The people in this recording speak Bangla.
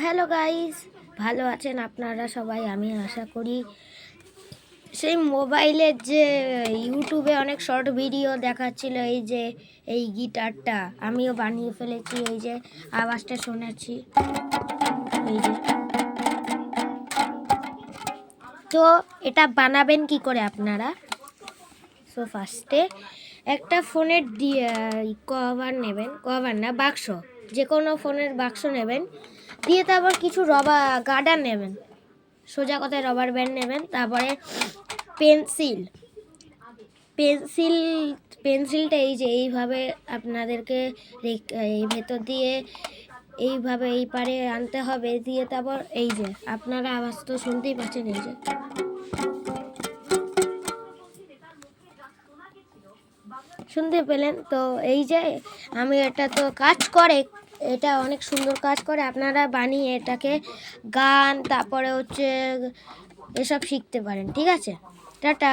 হ্যালো গাইস, ভালো আছেন আপনারা সবাই? আমি আশা করি। সেই মোবাইলের যে ইউটিউবে অনেক শর্ট ভিডিও দেখাচ্ছিল, এই যে এই গিটারটা আমিও বানিয়ে ফেলেছি। এই যে আওয়াজটা শোনাচ্ছি, এই যে। তো এটা বানাবেন কি করে আপনারা? সো ফার্স্টে একটা ফোনের কভার নেবেন, কভার না বাক্স, যে কোনো ফোনের বাক্স নেবেন, দিয়ে তারপর কিছু গার্ডার নেবেন, সোজা কথায় রবার ব্যান্ড নেবেন। তারপরে পেন্সিলটা এই যে এইভাবে আপনাদেরকে এই ভেতর দিয়ে এইভাবে এই পারে আনতে হবে, দিয়ে তারপর এই যে আপনারা আওয়াজ তো শুনতেই পাচ্ছেন, এই যে শুনতে পেলেন তো। এই যে আমি এটা তো কাজ করে, এটা অনেক সুন্দর কাজ করে। আপনারা বানিয়ে এটাকে গান তারপরে হচ্ছে এসব শিখতে পারেন। ঠিক আছে, টাটা।